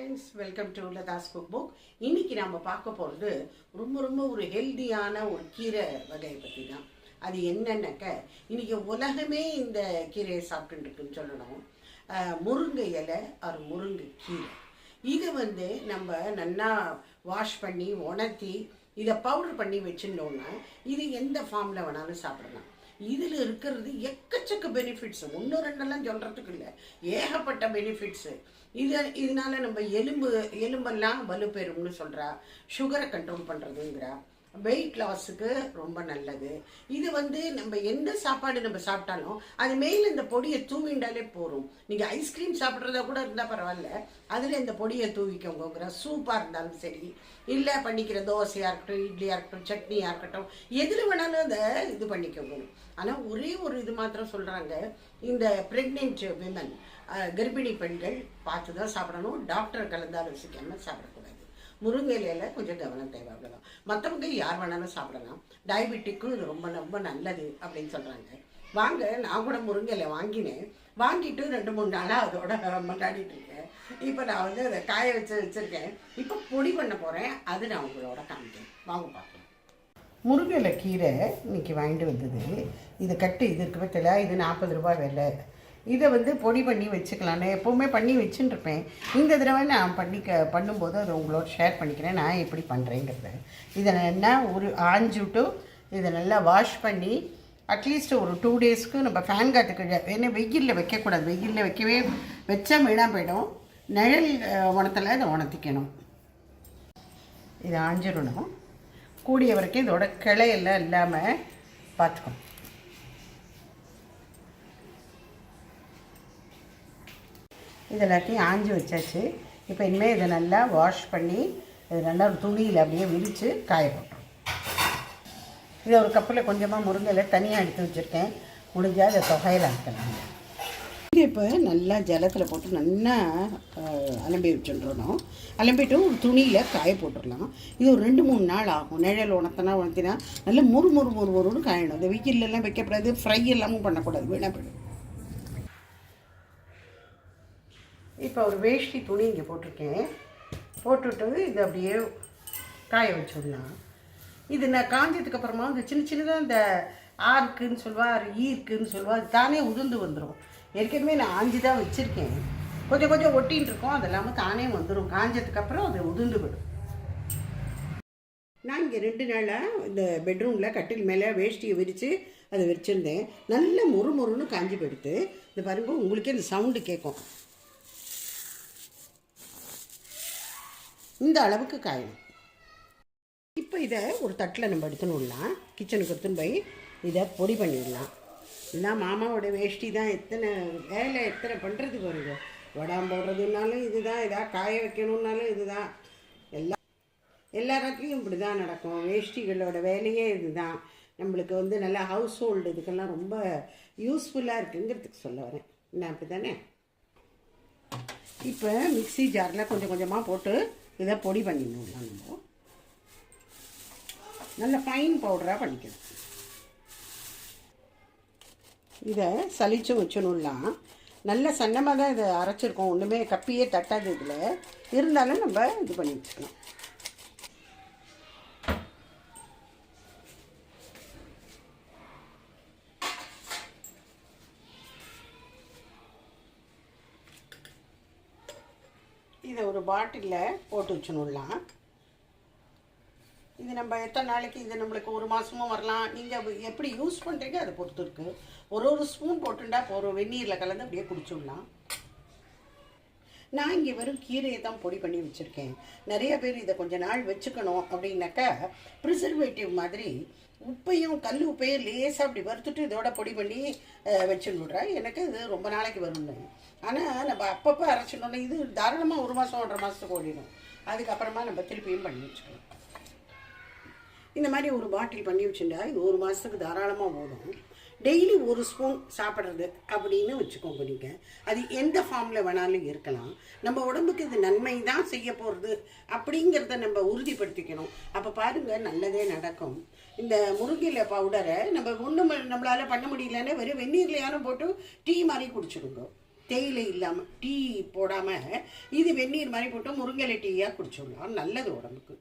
Friends, welcome to Latha's cook book. இன்னைக்கு நம்ம பார்க்க போகிறது ரொம்ப ஒரு ஹெல்தியான ஒரு கீரை வகையை பற்றி தான். அது என்னன்னாக்க, இன்னைக்கு உலகமே இந்த கீரையை சாப்பிட்டுருக்குன்னு சொல்லணும். முருங்கை இலை ஒரு முருங்கை கீரை. இதை நம்ம நல்லா வாஷ் பண்ணி உணர்த்தி இதை பவுடர் பண்ணி வச்சுட்டோம்னா இது எந்த ஃபார்மில் வேணாலும் சாப்பிடலாம். இதில் இருக்கிறது எக்கச்சக்க பெனிஃபிட்ஸு, ஒன்று ரெண்டெல்லாம் சொல்கிறதுக்கு இல்லை, ஏகப்பட்ட பெனிஃபிட்ஸு. இதனால நம்ம எலும்பெல்லாம் வலுப்பெறும்னு சொல்கிறா, சுகரை கண்ட்ரோல் பண்ணுறதுங்கிறா, வெயிட் லாஸுக்கு ரொம்ப நல்லது. இது நம்ம எந்த சாப்பாடு நம்ம சாப்பிட்டாலும் அது மேலே இந்த பொடியை தூவிண்டாலே போகும். நீங்கள் ஐஸ்கிரீம் சாப்பிட்றதா கூட இருந்தால் பரவாயில்ல, அதில் இந்த பொடியை தூவிக்கோங்கிற. சூப்பாக இருந்தாலும் சரி, இல்லை பண்ணிக்கிற தோசையாக இருக்கட்டும், இட்லியாக இருக்கட்டும், சட்னியாக இருக்கட்டும், எதில் வேணாலும் அதை இது பண்ணிக்கோங்க. ஆனால் ஒரே ஒரு இது மாத்திரம் சொல்கிறாங்க, இந்த ப்ரெக்னென்ட் விமன், கர்ப்பிணி பெண்கள் பார்த்து தான் சாப்பிடணும். டாக்டர் கலந்து ஆலோசிக்காமல் சாப்பிடக்கூடாது. முருங்கை இலையில கொஞ்சம் கவனம் தேவை, அவ்வளோதான். மற்றவங்க யார் வேணாலும் சாப்பிடலாம். டயபெட்டிக்கும் இது ரொம்ப நல்லது அப்படின்னு சொல்கிறாங்க. வாங்க, நான் கூட முருங்கை இலை வாங்கினேன். வாங்கிட்டு 2-3 நாளாக அதோட கொண்டாடிட்டு இருக்கேன். இப்போ நான் அதை காய வச்சுருக்கேன். இப்போ பொடி பண்ண போகிறேன். அது நான் உங்களோட காமிக்கிறேன். வாங்க பார்க்கலாம். முருங்கை இலை கீரை இன்னைக்கு வாங்கிட்டு வந்தது. இது கட்டு இது இருக்கு பற்றில, இது 40 ரூபாய் விலை. இதை பொடி பண்ணி வச்சுக்கலான்னு எப்போவுமே பண்ணி வச்சுட்டுருப்பேன். இந்த தடவை நான் பண்ணும்போது அதை உங்களோட ஷேர் பண்ணிக்கிறேன், நான் எப்படி பண்ணுறேங்கிறத. இதை என்ன ஒரு ஆஞ்சுட்டு இதை நல்லா வாஷ் பண்ணி அட்லீஸ்ட் ஒரு 2 டேஸ்க்கு நம்ம ஃபேன் காற்றுக்கு, ஏன்னா வெயிலில் வைக்கக்கூடாது. வெயிலில் வச்சா வீணாக போயிடும். நிழல் உணத்தில் இதை உணர்த்திக்கணும். இதை ஆஞ்சிடணும். கூடிய வரைக்கும் இதோட கிளையெல்லாம் இல்லாமல் பார்த்துக்கணும். இது எல்லாத்தையும் ஆஞ்சி வச்சாச்சு. இப்போ இனிமேல் இதை நல்லா வாஷ் பண்ணி இது நல்லா ஒரு துணியில் அப்படியே விரித்து காய போட்டோம். இதை ஒரு கப்பில் கொஞ்சமாக முருங்கையில் தனியாக எடுத்து வச்சுருக்கேன். முடிஞ்சால் அதை தொகையில் ஆக்கலாம். இது இப்போ நல்லா ஜலத்தில் போட்டு நல்லா அலம்பி வச்சுட்டுறணும். அலம்பிட்டு ஒரு துணியில் காய போட்டுடலாம். இது ஒரு 2-3 நாள் ஆகும். நிழல் உணர்த்தினா நல்லா முறுன்னு காயணும். இந்த வெயிலெல்லாம் வைக்கப்படாது, ஃப்ரை எல்லாமும் பண்ணக்கூடாது, வீணாக போயிடும். இப்போ ஒரு வேஷ்டி துணி இங்கே போட்டிருக்கேன். போட்டுவிட்டு இதை அப்படியே காய வச்சுடலாம். இது நான் காஞ்சதுக்கப்புறமா இந்த சின்னதாக இந்த ஆர்க்குன்னு சொல்லுவாள், ஈர்க்குன்னு சொல்லுவாள், அது தானே உதிர்ந்து வந்துடும். ஏற்கனவே நான் ஆஞ்சி தான் வச்சுருக்கேன். கொஞ்சம் ஒட்டின்னு இருக்கோம், அது இல்லாமல் தானே வந்துடும். காஞ்சதுக்கப்புறம் அது உதிர்ந்து விடும். நான் இங்கே 2 நாளாக இந்த பெட்ரூமில் கட்டில் மேலே வேஷ்டியை விரித்து அதை வச்சுருந்தேன். நல்ல முறுன்னு காஞ்சி போயிடுத்து. இது பாருங்க, உங்களுக்கே இந்த சவுண்டு கேட்கும். இந்த அளவுக்கு காயணும். இப்போ இதை ஒரு தட்டில் நம்ம எடுத்துன்னு விடலாம். கிச்சனுக்கு எடுத்துன்னு போய் இதை பொடி பண்ணிடலாம். இல்லை மாமாவோட வேஷ்டி தான், எத்தனை வேலை எத்தனை பண்ணுறது பாருங்க. வடாம் போடுறதுனாலும் இது தான், இதாக காய வைக்கணுன்னாலும் இது தான். எல்லாத்துலேயும் இப்படி தான் நடக்கும். வேஷ்டிகளோட வேலையே இது தான். நம்மளுக்கு நல்லா ஹவுஸ் ஹோல்டு இதுக்கெல்லாம் ரொம்ப யூஸ்ஃபுல்லாக இருக்குங்கிறதுக்கு சொல்ல வரேன். என்ன அப்படி தானே? இப்போ மிக்ஸி ஜாரில் கொஞ்சமாக போட்டு இதை பொடி பண்ணிடணும். நம்ம நல்ல ஃபைன் பவுடராக பண்ணிக்கணும். இதை சலிச்சு வச்சணும்லாம் நல்ல சன்னமாக தான் இதை அரைச்சிருக்கோம். ஒன்றுமே கப்பியே தட்டாது. இதில் இருந்தாலும் நம்ம இது பண்ணி வச்சுக்கலாம். இதை ஒரு பாட்டிலில் போட்டு வச்சுடலாம். இது நம்ம எத்தனை நாளைக்கு, இது நம்மளுக்கு 1 மாதமும் வரலாம். நீங்கள் எப்படி யூஸ் பண்ணுறீங்க அதை பொறுத்து இருக்குது. ஒரு ஸ்பூன் போட்டுண்டா போகிறோம், வெந்நீரில் கலந்து அப்படியே குடிச்சுடலாம். நான் இங்கே வெறும் கீரையை தான் பொடி பண்ணி வச்சுருக்கேன். நிறைய பேர் இதை கொஞ்சம் நாள் வச்சுக்கணும் அப்படின்னாக்கா ப்ரிசர்வேட்டிவ் மாதிரி உப்பையும் கல் உப்பையும் லேசாக அப்படி வறுத்துட்டு இதோட பொடி பண்ணி வச்சுடுறேன். எனக்கு இது ரொம்ப நாளைக்கு வரும்னு. ஆனால் நம்ம அப்பப்போ அரைச்சிடணும்னா இது தாராளமாக 1 மாதம் 1.5 மாதத்துக்கு ஓடிடும். அதுக்கப்புறமா நம்ம திருப்பியும் பண்ணி வச்சுக்கலாம். இந்த மாதிரி ஒரு பாட்டில் பண்ணி வச்சுட்டா இது 1 மாதத்துக்கு தாராளமாக ஓடும். டெய்லி 1 ஸ்பூன் சாப்பிட்றது அப்படின்னு வச்சுக்கோங்க. நீங்கள் அது எந்த ஃபார்மில் வேணாலும் இருக்கலாம். நம்ம உடம்புக்கு இது நன்மை தான் செய்ய போகிறது அப்படிங்கிறத நம்ம உறுதிப்படுத்திக்கணும். அப்போ பாருங்கள், நல்லதே நடக்கும். இந்த முருங்கையில பவுடரை நம்ம ஒன்றும் நம்மளால் பண்ண முடியலன்னு வெறும் வெந்நீர்லையானு போட்டு டீ மாதிரி குடிச்சிடுங்க. தேயிலை இல்லாமல் டீ போடாமல் இது வெந்நீர் மாதிரி போட்டு முருங்கலை டீயாக குடிச்சிடலாம், நல்லது உடம்புக்கு.